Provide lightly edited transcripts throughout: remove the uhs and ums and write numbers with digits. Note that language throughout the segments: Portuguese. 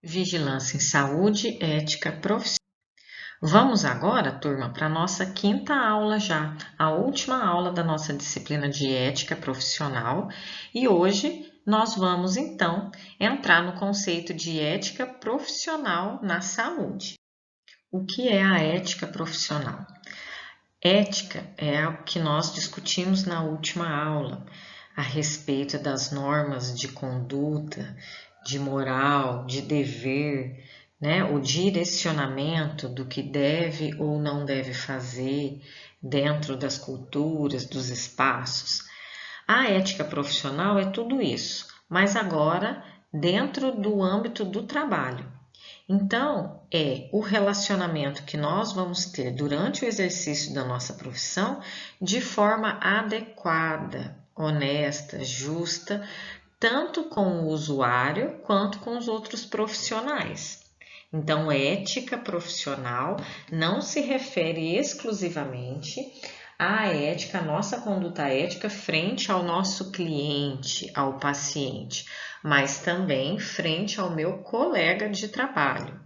Vigilância em saúde, ética profissional. Vamos agora, turma, para a nossa quinta aula já, a última aula da nossa disciplina de ética profissional. E hoje nós vamos, então, entrar no conceito de ética profissional na saúde. O que é a ética profissional? Ética é o que nós discutimos na última aula, a respeito das normas de conduta, de moral, de dever, né? O direcionamento do que deve ou não deve fazer dentro das culturas, dos espaços. A ética profissional é tudo isso, mas agora dentro do âmbito do trabalho. Então, é o relacionamento que nós vamos ter durante o exercício da nossa profissão de forma adequada, honesta, justa, tanto com o usuário quanto com os outros profissionais. Então, ética profissional não se refere exclusivamente à ética, à nossa conduta ética frente ao nosso cliente, ao paciente, mas também frente ao meu colega de trabalho.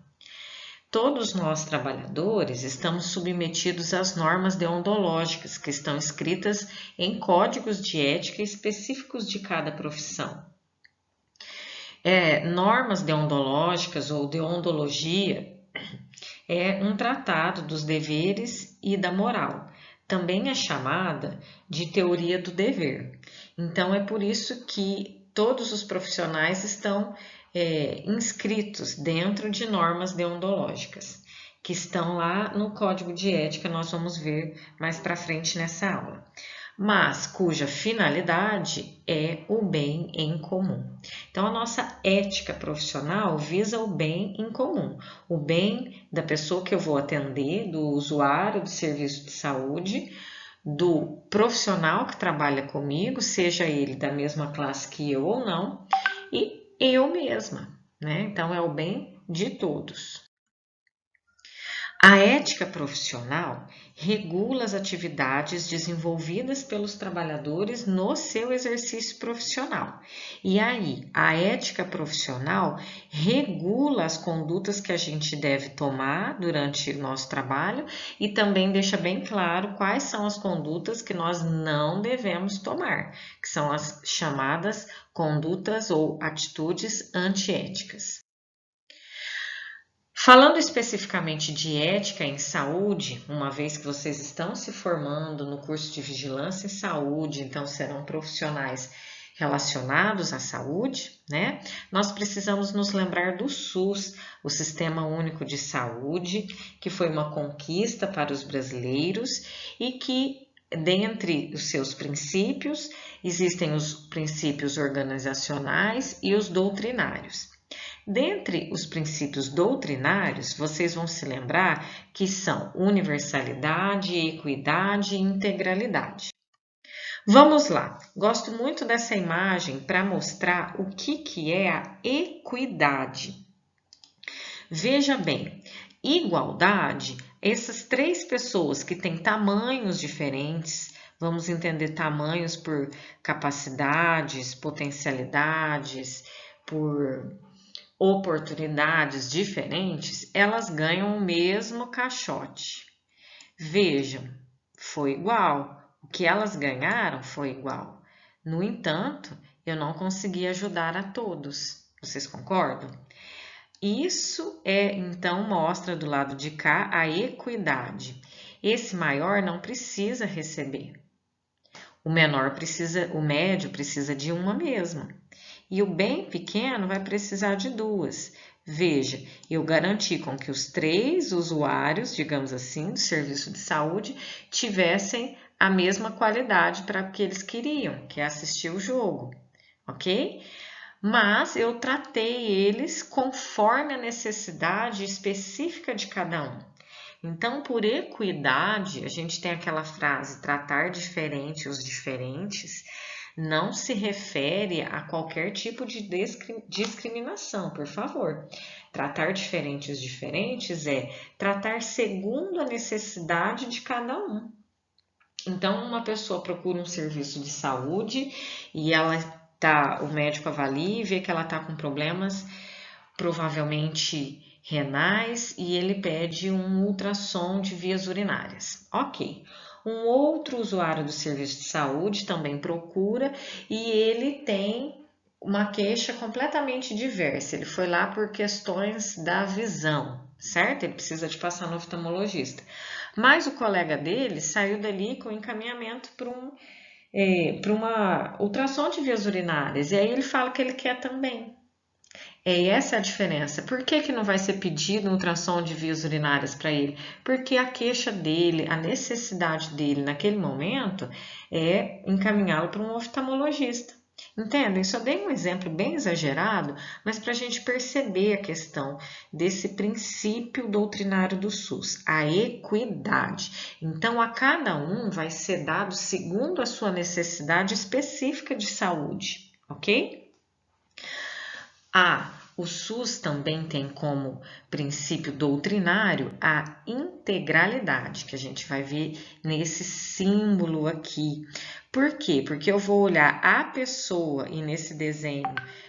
Todos nós trabalhadores estamos submetidos às normas deontológicas que estão escritas em códigos de ética específicos de cada profissão. Normas deontológicas ou deontologia é um tratado dos deveres e da moral. Também é chamada de teoria do dever. Então, é por isso que todos os profissionais estão inscritos dentro de normas deontológicas, que estão lá no Código de Ética, nós vamos ver mais para frente nessa aula, mas cuja finalidade é o bem em comum. Então, a nossa ética profissional visa o bem em comum, o bem da pessoa que eu vou atender, do usuário do serviço de saúde, do profissional que trabalha comigo, seja ele da mesma classe que eu ou não, e eu mesma, né? Então, é o bem de todos. A ética profissional regula as atividades desenvolvidas pelos trabalhadores no seu exercício profissional. E aí, a ética profissional regula as condutas que a gente deve tomar durante o nosso trabalho e também deixa bem claro quais são as condutas que nós não devemos tomar, que são as chamadas condutas ou atitudes antiéticas. Falando especificamente de ética em saúde, uma vez que vocês estão se formando no curso de Vigilância em Saúde, então serão profissionais relacionados à saúde, né? Nós precisamos nos lembrar do SUS, o Sistema Único de Saúde, que foi uma conquista para os brasileiros e que, dentre os seus princípios, existem os princípios organizacionais e os doutrinários. Dentre os princípios doutrinários, vocês vão se lembrar que são universalidade, equidade e integralidade. Vamos lá, gosto muito dessa imagem para mostrar o que é a equidade. Veja bem, igualdade, essas três pessoas que têm tamanhos diferentes, vamos entender tamanhos por capacidades, potencialidades, por oportunidades diferentes, elas ganham o mesmo caixote. Vejam, foi igual. O que elas ganharam foi igual. No entanto, eu não consegui ajudar a todos. Vocês concordam? Isso então mostra do lado de cá a equidade. Esse maior não precisa receber. O menor precisa, o médio precisa de uma mesma. E o bem pequeno vai precisar de duas. Veja, eu garanti com que os três usuários, digamos assim, do serviço de saúde, tivessem a mesma qualidade para o que eles queriam, que é assistir o jogo, ok? Mas eu tratei eles conforme a necessidade específica de cada um. Então, por equidade, a gente tem aquela frase, tratar diferente os diferentes, não se refere a qualquer tipo de discriminação, por favor. Tratar diferente os diferentes é tratar segundo a necessidade de cada um. Então, uma pessoa procura um serviço de saúde e o médico avalia e vê que ela está com problemas provavelmente renais, e ele pede um ultrassom de vias urinárias. Ok. Um outro usuário do serviço de saúde também procura e ele tem uma queixa completamente diversa. Ele foi lá por questões da visão, certo? Ele precisa de passar no oftalmologista. Mas o colega dele saiu dali com encaminhamento para uma ultrassom de vias urinárias. E aí ele fala que ele quer também. Essa é a diferença. Por que não vai ser pedido um ultrassom de vias urinárias para ele? Porque a queixa dele, a necessidade dele naquele momento é encaminhá-lo para um oftalmologista. Entendem? Só dei um exemplo bem exagerado, mas para a gente perceber a questão desse princípio doutrinário do SUS, a equidade. Então, a cada um vai ser dado segundo a sua necessidade específica de saúde, ok? O SUS também tem como princípio doutrinário a integralidade, que a gente vai ver nesse símbolo aqui. Por quê? Porque eu vou olhar a pessoa e nesse desenho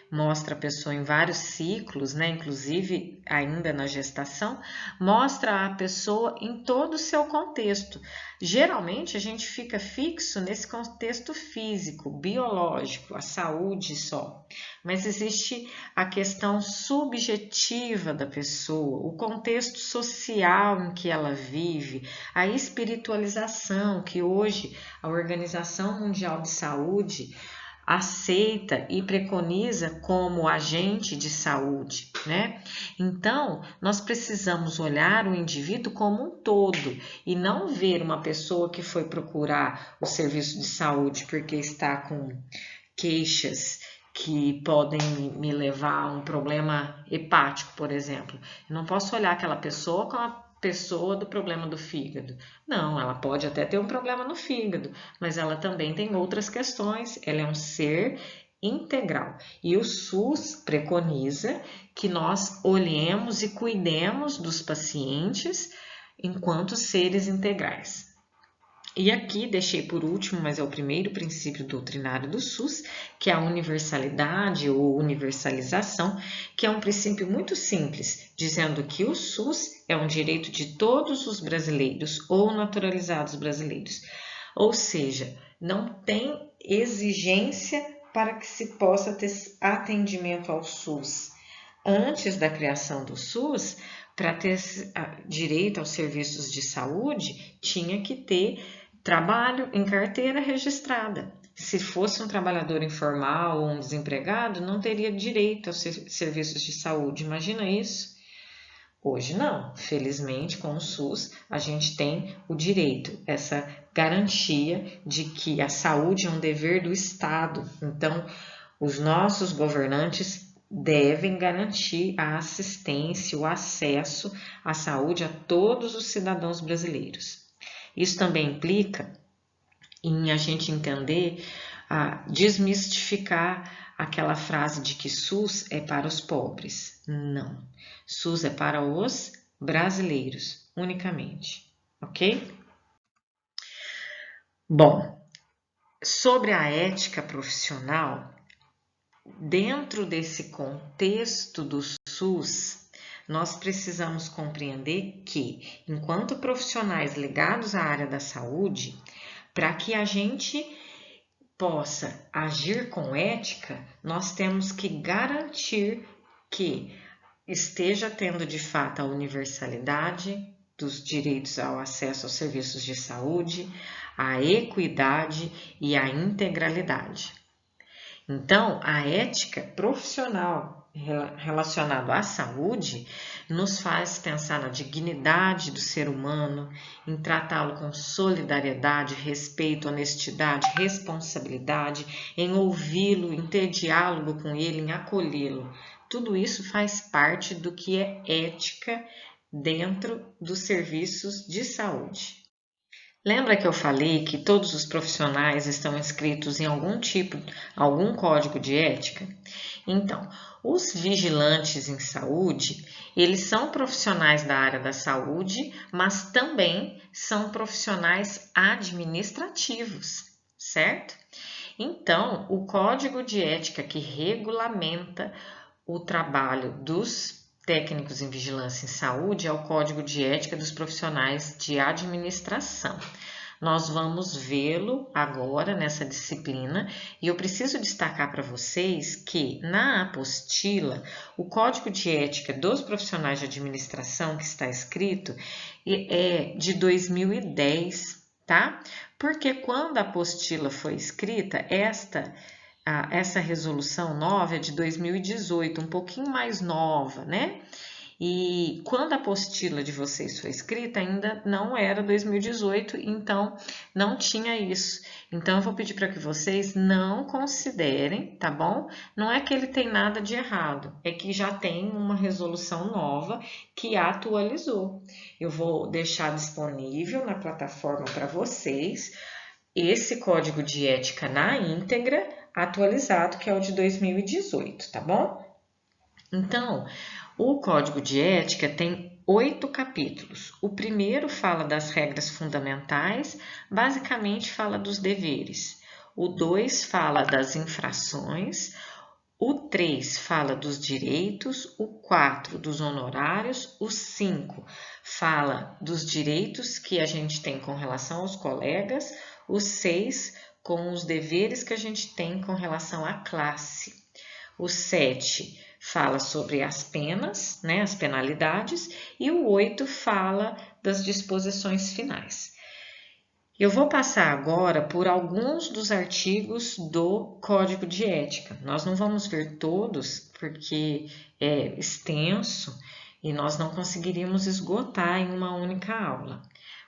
mostra a pessoa em vários ciclos, né? Inclusive ainda na gestação, mostra a pessoa em todo o seu contexto. Geralmente a gente fica fixo nesse contexto físico, biológico, a saúde só. Mas existe a questão subjetiva da pessoa, o contexto social em que ela vive, a espiritualização que hoje a Organização Mundial de Saúde aceita e preconiza como agente de saúde, né? Então, nós precisamos olhar o indivíduo como um todo e não ver uma pessoa que foi procurar o serviço de saúde porque está com queixas que podem me levar a um problema hepático, por exemplo. Eu não posso olhar aquela pessoa com a pessoa do problema do fígado. Não, ela pode até ter um problema no fígado, mas ela também tem outras questões. Ela é um ser integral. E o SUS preconiza que nós olhemos e cuidemos dos pacientes enquanto seres integrais. E aqui deixei por último, mas é o primeiro princípio doutrinário do SUS, que é a universalidade ou universalização, que é um princípio muito simples, dizendo que o SUS é um direito de todos os brasileiros ou naturalizados brasileiros. Ou seja, não tem exigência para que se possa ter atendimento ao SUS. Antes da criação do SUS, para ter direito aos serviços de saúde, tinha que ter trabalho em carteira registrada. Se fosse um trabalhador informal ou um desempregado, não teria direito aos serviços de saúde. Imagina isso? Hoje não. Felizmente, com o SUS, a gente tem o direito, essa garantia de que a saúde é um dever do Estado. Então, os nossos governantes devem garantir a assistência, o acesso à saúde a todos os cidadãos brasileiros. Isso também implica em a gente entender, desmistificar aquela frase de que SUS é para os pobres. Não. SUS é para os brasileiros, unicamente. Ok? Bom, sobre a ética profissional, dentro desse contexto do SUS, nós precisamos compreender que, enquanto profissionais ligados à área da saúde, para que a gente possa agir com ética, nós temos que garantir que esteja tendo de fato a universalidade dos direitos ao acesso aos serviços de saúde, a equidade e a integralidade. Então, a ética profissional relacionada à saúde nos faz pensar na dignidade do ser humano, em tratá-lo com solidariedade, respeito, honestidade, responsabilidade, em ouvi-lo, em ter diálogo com ele, em acolhê-lo. Tudo isso faz parte do que é ética dentro dos serviços de saúde. Lembra que eu falei que todos os profissionais estão inscritos em algum código de ética? Então, os vigilantes em saúde, eles são profissionais da área da saúde, mas também são profissionais administrativos, certo? Então, o código de ética que regulamenta o trabalho dos técnicos em vigilância em saúde é o Código de Ética dos Profissionais de Administração. Nós vamos vê-lo agora nessa disciplina e eu preciso destacar para vocês que na apostila, o Código de Ética dos Profissionais de Administração que está escrito é de 2010, tá? Porque quando a apostila foi escrita, essa resolução nova é de 2018, um pouquinho mais nova, né? E quando a apostila de vocês foi escrita, ainda não era 2018, então não tinha isso. Então, eu vou pedir para que vocês não considerem, tá bom? Não é que ele tem nada de errado, é que já tem uma resolução nova que atualizou. Eu vou deixar disponível na plataforma para vocês esse código de ética na íntegra atualizado, que é o de 2018, tá bom? Então, o Código de Ética tem 8 capítulos. O primeiro fala das regras fundamentais, basicamente fala dos deveres. O 2 fala das infrações. O 3 fala dos direitos. O 4 dos honorários. O 5 fala dos direitos que a gente tem com relação aos colegas. O 6 com os deveres que a gente tem com relação à classe. O 7 fala sobre as penas, né, as penalidades, e o 8 fala das disposições finais. Eu vou passar agora por alguns dos artigos do Código de Ética. Nós não vamos ver todos, porque é extenso e nós não conseguiríamos esgotar em uma única aula.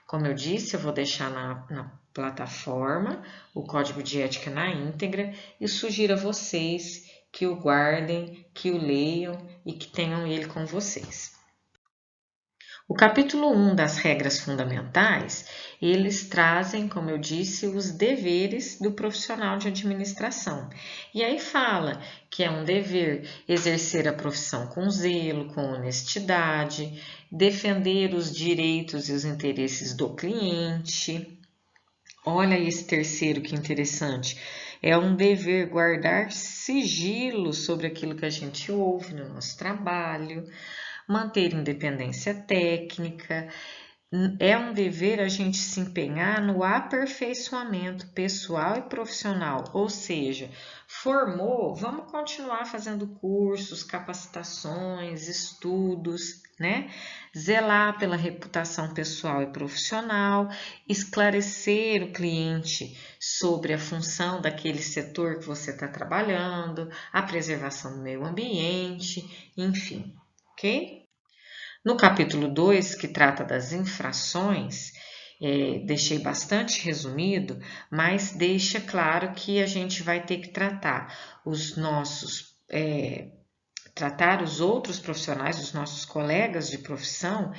Como eu disse, eu vou deixar na plataforma o Código de Ética na íntegra e sugiro a vocês que o guardem, que o leiam e que tenham ele com vocês. O capítulo 1 das regras fundamentais, eles trazem, como eu disse, os deveres do profissional de administração. E aí fala que é um dever exercer a profissão com zelo, com honestidade, defender os direitos e os interesses do cliente. Olha esse terceiro que interessante. É um dever guardar sigilo sobre aquilo que a gente ouve no nosso trabalho, manter independência técnica. É um dever a gente se empenhar no aperfeiçoamento pessoal e profissional, ou seja, formou, vamos continuar fazendo cursos, capacitações, estudos, né? Zelar pela reputação pessoal e profissional, esclarecer o cliente sobre a função daquele setor que você está trabalhando, a preservação do meio ambiente, enfim, ok? No capítulo 2, que trata das infrações, deixei bastante resumido, mas deixa claro que a gente vai ter que tratar tratar os outros profissionais, os nossos colegas de profissão,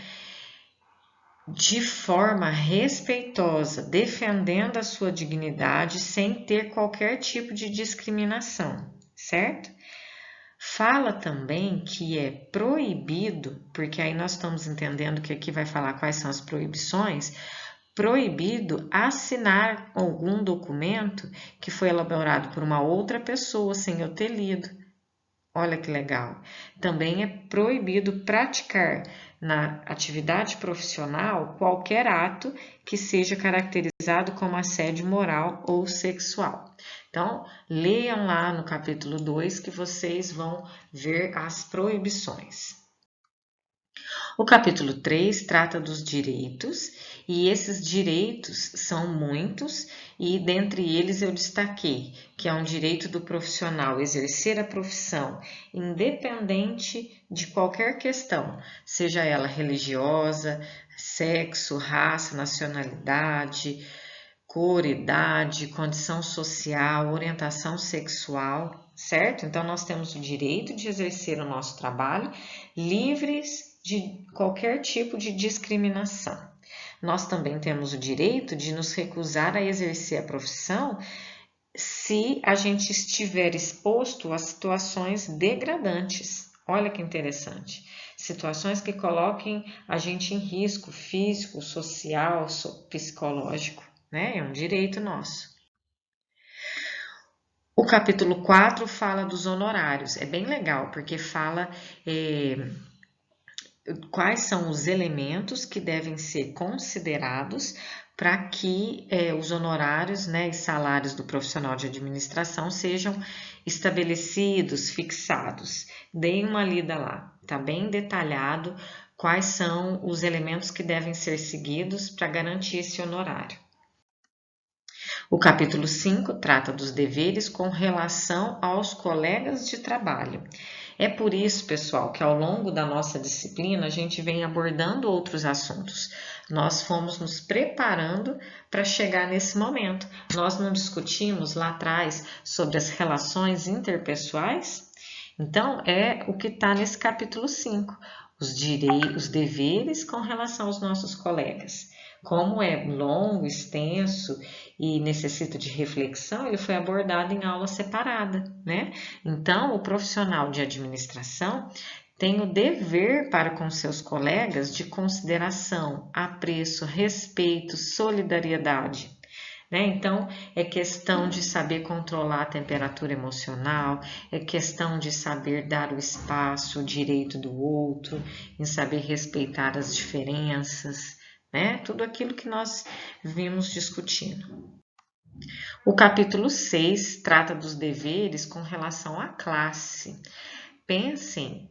de forma respeitosa, defendendo a sua dignidade sem ter qualquer tipo de discriminação, certo? Fala também que é proibido, porque aí nós estamos entendendo que aqui vai falar quais são as proibições, proibido assinar algum documento que foi elaborado por uma outra pessoa sem eu ter lido. Olha que legal. Também é proibido praticar na atividade profissional qualquer ato que seja caracterizado como assédio moral ou sexual. Então, leiam lá no capítulo 2 que vocês vão ver as proibições. O capítulo 3 trata dos direitos, e esses direitos são muitos, e dentre eles eu destaquei que é um direito do profissional exercer a profissão independente de qualquer questão, seja ela religiosa, sexo, raça, nacionalidade, cor, idade, condição social, orientação sexual, certo? Então, nós temos o direito de exercer o nosso trabalho livres de qualquer tipo de discriminação. Nós também temos o direito de nos recusar a exercer a profissão se a gente estiver exposto a situações degradantes. Olha que interessante. Situações que coloquem a gente em risco físico, social, psicológico, né? É um direito nosso. O capítulo 4 fala dos honorários. É bem legal, porque fala quais são os elementos que devem ser considerados para que os honorários, né, e salários do profissional de administração sejam estabelecidos, fixados. Deem uma lida lá, tá bem detalhado quais são os elementos que devem ser seguidos para garantir esse honorário. O capítulo 5 trata dos deveres com relação aos colegas de trabalho. É por isso, pessoal, que ao longo da nossa disciplina a gente vem abordando outros assuntos. Nós fomos nos preparando para chegar nesse momento. Nós não discutimos lá atrás sobre as relações interpessoais? Então, é o que está nesse capítulo 5, os deveres com relação aos nossos colegas. Como é longo, extenso e necessita de reflexão, ele foi abordado em aula separada, né? Então, o profissional de administração tem o dever para com seus colegas de consideração, apreço, respeito, solidariedade. Né? Então, é questão de saber controlar a temperatura emocional, é questão de saber dar o espaço, o direito do outro, em saber respeitar as diferenças, né? Tudo aquilo que nós vimos discutindo. O capítulo 6 trata dos deveres com relação à classe. Pensem,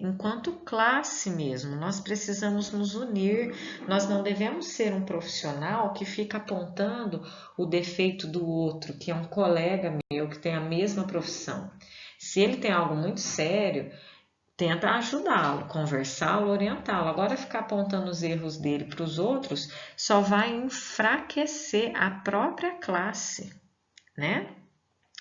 enquanto classe mesmo, nós precisamos nos unir, nós não devemos ser um profissional que fica apontando o defeito do outro, que é um colega meu, que tem a mesma profissão. Se ele tem algo muito sério, tenta ajudá-lo, conversá-lo, orientá-lo. Agora, ficar apontando os erros dele para os outros só vai enfraquecer a própria classe, né?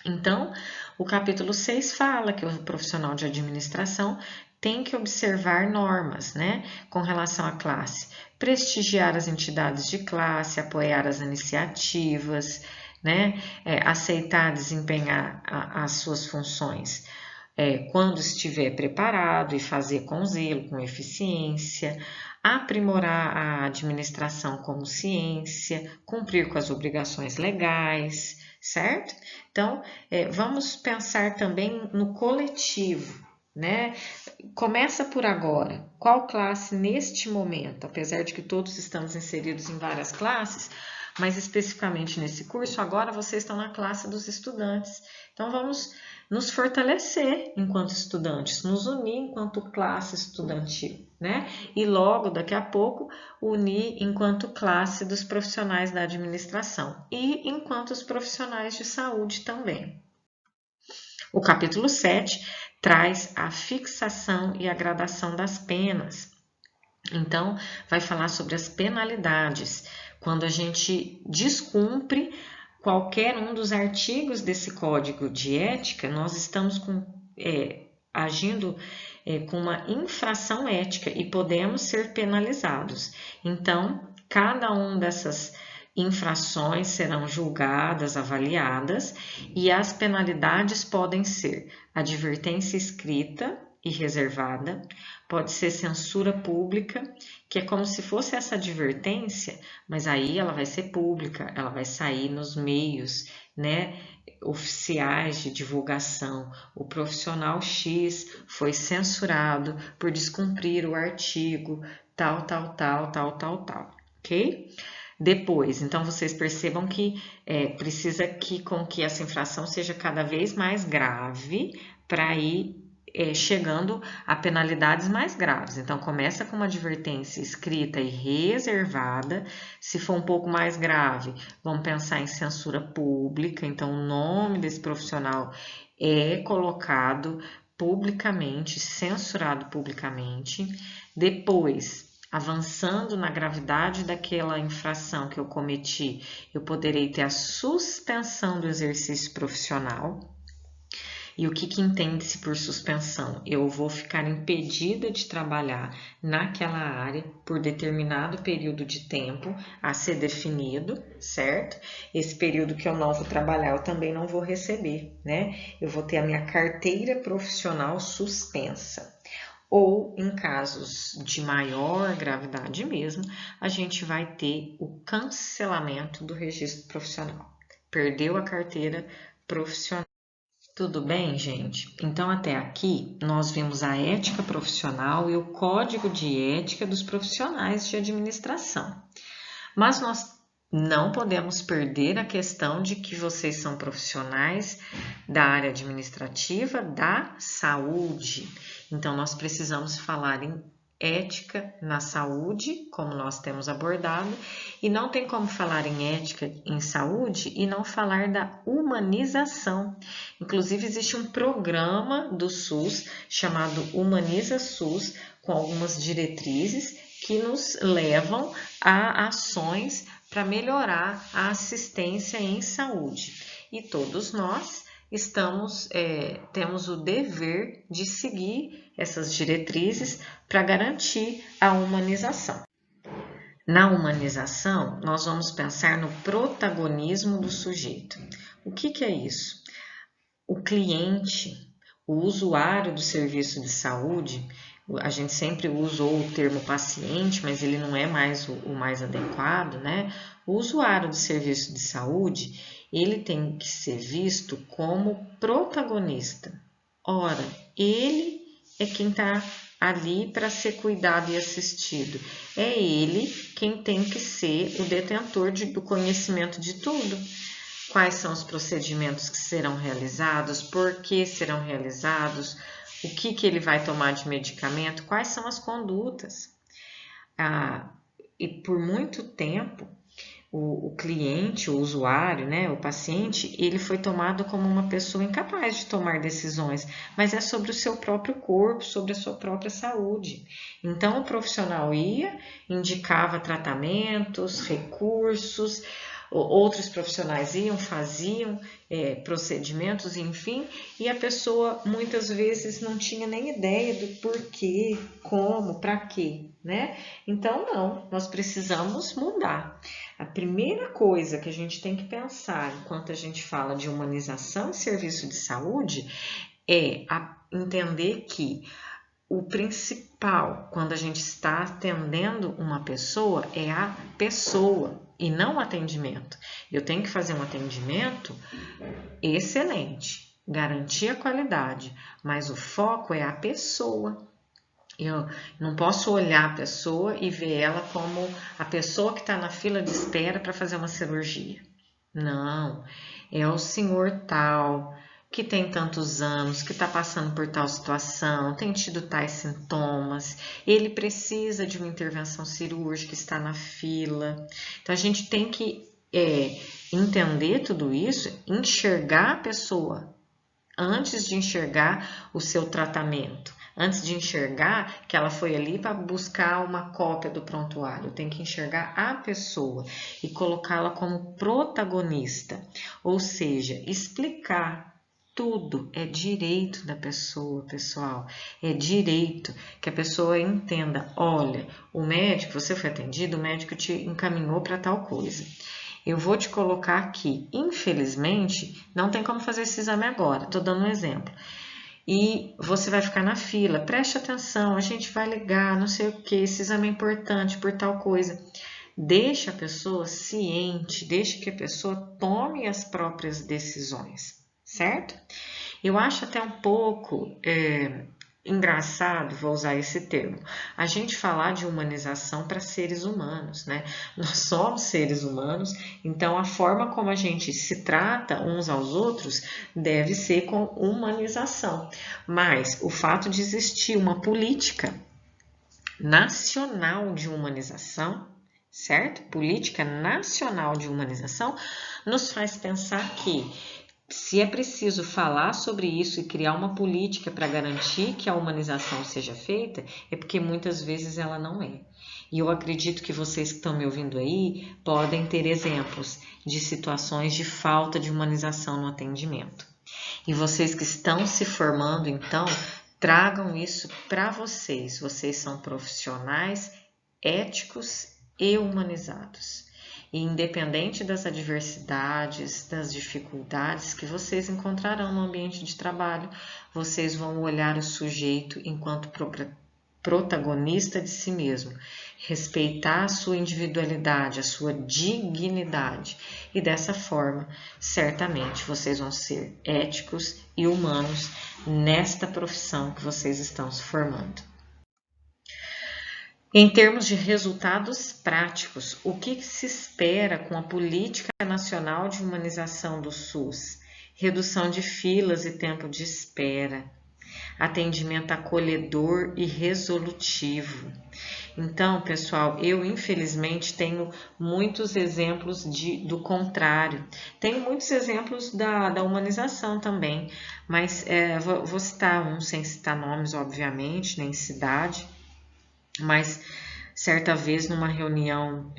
Então, o capítulo 6 fala que o profissional de administração tem que observar normas, né, com relação à classe, prestigiar as entidades de classe, apoiar as iniciativas, né, aceitar desempenhar as suas funções quando estiver preparado e fazer com zelo, com eficiência, aprimorar a administração como ciência, cumprir com as obrigações legais, certo? Então, vamos pensar também no coletivo, né? Começa por agora. Qual classe neste momento, apesar de que todos estamos inseridos em várias classes, mas especificamente nesse curso, agora vocês estão na classe dos estudantes. Então, vamos nos fortalecer enquanto estudantes, nos unir enquanto classe estudantil, né? E logo, daqui a pouco, unir enquanto classe dos profissionais da administração e enquanto os profissionais de saúde também. O capítulo 7 traz a fixação e a gradação das penas. Então, vai falar sobre as penalidades, quando a gente descumpre qualquer um dos artigos desse código de ética, nós estamos agindo com uma infração ética e podemos ser penalizados. Então, cada um dessas infrações serão julgadas, avaliadas e as penalidades podem ser advertência escrita e reservada, pode ser censura pública, que é como se fosse essa advertência, mas aí ela vai ser pública, ela vai sair nos meios, né, oficiais de divulgação. O profissional X foi censurado por descumprir o artigo tal, ok? Depois, então vocês percebam que precisa com que essa infração seja cada vez mais grave para ir chegando a penalidades mais graves. Então, começa com uma advertência escrita e reservada. Se for um pouco mais grave, vamos pensar em censura pública. Então, o nome desse profissional é colocado publicamente, censurado publicamente. Depois, avançando na gravidade daquela infração que eu cometi, eu poderei ter a suspensão do exercício profissional. E o que entende-se por suspensão? Eu vou ficar impedida de trabalhar naquela área por determinado período de tempo a ser definido, certo? Esse período que eu não vou trabalhar, eu também não vou receber, né? Eu vou ter a minha carteira profissional suspensa. Ou, em casos de maior gravidade mesmo, a gente vai ter o cancelamento do registro profissional. Perdeu a carteira profissional. Tudo bem, gente? Então, até aqui, nós vimos a ética profissional e o código de ética dos profissionais de administração. Mas nós não podemos perder a questão de que vocês são profissionais da área administrativa da saúde. Então, nós precisamos falar em ética na saúde, como nós temos abordado, e não tem como falar em ética em saúde e não falar da humanização. Inclusive, existe um programa do SUS chamado Humaniza SUS, com algumas diretrizes que nos levam a ações para melhorar a assistência em saúde. E todos nós temos o dever de seguir essas diretrizes para garantir a humanização. Na humanização, nós vamos pensar no protagonismo do sujeito. O que é isso? O cliente, o usuário do serviço de saúde, a gente sempre usou o termo paciente, mas ele não é mais o mais adequado, né? O usuário do serviço de saúde, ele tem que ser visto como protagonista. Ora, ele é quem está ali para ser cuidado e assistido. É ele quem tem que ser o detentor do conhecimento de tudo. Quais são os procedimentos que serão realizados, por que serão realizados, o que ele vai tomar de medicamento, quais são as condutas. E por muito tempo, o cliente, o usuário, né, o paciente, ele foi tomado como uma pessoa incapaz de tomar decisões, mas é sobre o seu próprio corpo, sobre a sua própria saúde. Então, o profissional ia, indicava tratamentos, recursos, outros profissionais iam, faziam procedimentos, enfim, e a pessoa muitas vezes não tinha nem ideia do porquê, como, para quê, né? Então, não, nós precisamos mudar. A primeira coisa que a gente tem que pensar enquanto a gente fala de humanização e serviço de saúde é entender que o principal, quando a gente está atendendo uma pessoa, é a pessoa e não o atendimento. Eu tenho que fazer um atendimento excelente, garantir a qualidade, mas o foco é a pessoa. Eu não posso olhar a pessoa e ver ela como a pessoa que está na fila de espera para fazer uma cirurgia. Não, é o senhor tal, que tem tantos anos, que está passando por tal situação, tem tido tais sintomas, ele precisa de uma intervenção cirúrgica, está na fila. Então, a gente tem que entender tudo isso, enxergar a pessoa antes de enxergar o seu tratamento. Antes de enxergar que ela foi ali para buscar uma cópia do prontuário, tem que enxergar a pessoa e colocá-la como protagonista, ou seja, explicar tudo. É direito da pessoa, pessoal, é direito que a pessoa entenda, olha, o médico, você foi atendido, o médico te encaminhou para tal coisa. Eu vou te colocar aqui, infelizmente, não tem como fazer esse exame agora, estou dando um exemplo. E você vai ficar na fila, preste atenção, a gente vai ligar, não sei o que, esse exame é importante por tal coisa. Deixa a pessoa ciente, deixa que a pessoa tome as próprias decisões, certo? Eu acho até um pouco engraçado, vou usar esse termo, a gente falar de humanização para seres humanos, né? Nós somos seres humanos, então a forma como a gente se trata uns aos outros deve ser com humanização. Mas o fato de existir uma política nacional de humanização, certo? Política nacional de humanização nos faz pensar que se é preciso falar sobre isso e criar uma política para garantir que a humanização seja feita, é porque muitas vezes ela não é. E eu acredito que vocês que estão me ouvindo aí podem ter exemplos de situações de falta de humanização no atendimento. E vocês que estão se formando, então, tragam isso para vocês. Vocês são profissionais éticos e humanizados. E independente das adversidades, das dificuldades que vocês encontrarão no ambiente de trabalho, vocês vão olhar o sujeito enquanto protagonista de si mesmo, respeitar a sua individualidade, a sua dignidade, e dessa forma, certamente vocês vão ser éticos e humanos nesta profissão que vocês estão se formando. Em termos de resultados práticos, o que se espera com a Política Nacional de Humanização do SUS? Redução de filas e tempo de espera, atendimento acolhedor e resolutivo. Então, pessoal, eu infelizmente tenho muitos exemplos do contrário. Tenho muitos exemplos da humanização também, mas vou citar um sem citar nomes, obviamente, nem cidade. Mas certa vez numa reunião,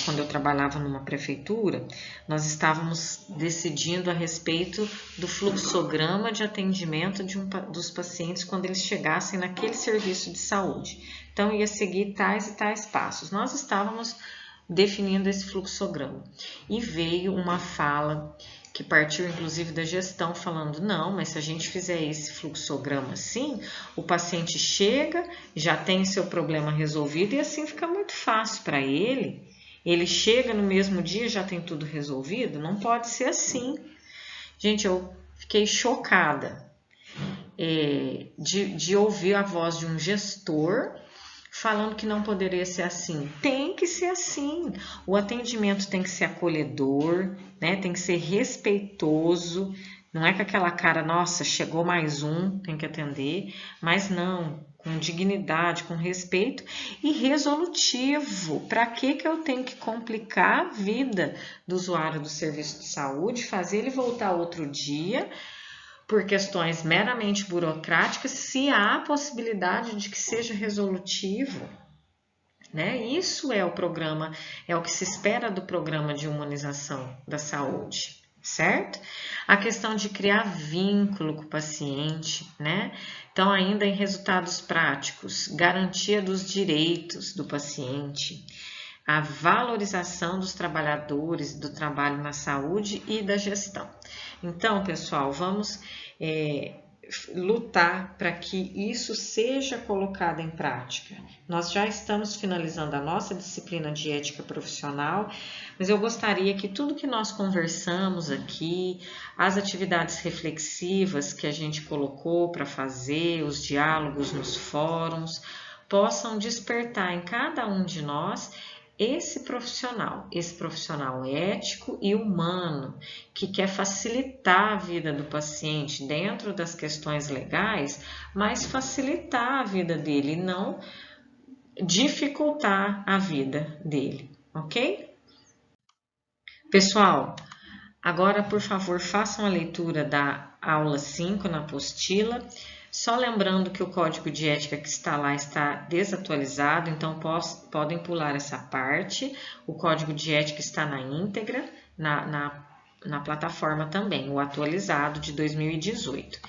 quando eu trabalhava numa prefeitura, nós estávamos decidindo a respeito do fluxograma de atendimento dos pacientes quando eles chegassem naquele serviço de saúde. Então ia seguir tais e tais passos. Nós estávamos definindo esse fluxograma e veio uma fala que partiu inclusive da gestão falando, não, mas se a gente fizer esse fluxograma assim, o paciente chega, já tem seu problema resolvido e assim fica muito fácil para ele. Ele chega no mesmo dia, já tem tudo resolvido? Não pode ser assim. Gente, eu fiquei chocada de ouvir a voz de um gestor falando que não poderia ser assim. Tem que ser assim. O atendimento tem que ser acolhedor, né? Tem que ser respeitoso. Não é com aquela cara, nossa, chegou mais um, tem que atender. Mas não, com dignidade, com respeito e resolutivo. Para que eu tenho que complicar a vida do usuário do serviço de saúde, fazer ele voltar outro dia por questões meramente burocráticas, se há a possibilidade de que seja resolutivo, né? Isso é o programa, é o que se espera do programa de humanização da saúde, certo? A questão de criar vínculo com o paciente, né? Então, ainda em resultados práticos, garantia dos direitos do paciente, a valorização dos trabalhadores, do trabalho na saúde e da gestão. Então, pessoal, vamos lutar para que isso seja colocado em prática. Nós já estamos finalizando a nossa disciplina de ética profissional, mas eu gostaria que tudo que nós conversamos aqui, as atividades reflexivas que a gente colocou para fazer, os diálogos nos fóruns, possam despertar em cada um de nós esse profissional ético e humano, que quer facilitar a vida do paciente dentro das questões legais, mas facilitar a vida dele e não dificultar a vida dele, ok? Pessoal, agora, por favor, façam a leitura da aula 5 na apostila. Só lembrando que o código de ética que está lá está desatualizado, então podem pular essa parte. O código de ética está na íntegra, na plataforma também, o atualizado de 2018.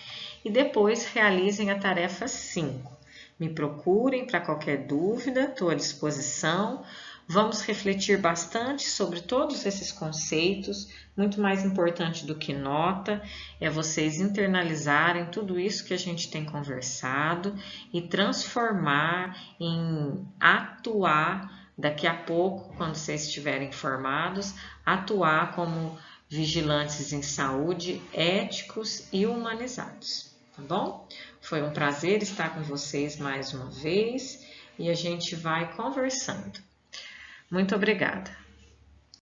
E depois realizem a tarefa 5. Me procurem para qualquer dúvida, estou à disposição. Vamos refletir bastante sobre todos esses conceitos. Muito mais importante do que nota é vocês internalizarem tudo isso que a gente tem conversado e transformar em atuar daqui a pouco, quando vocês estiverem formados, atuar como vigilantes em saúde, éticos e humanizados, tá bom? Foi um prazer estar com vocês mais uma vez e a gente vai conversando. Muito obrigada.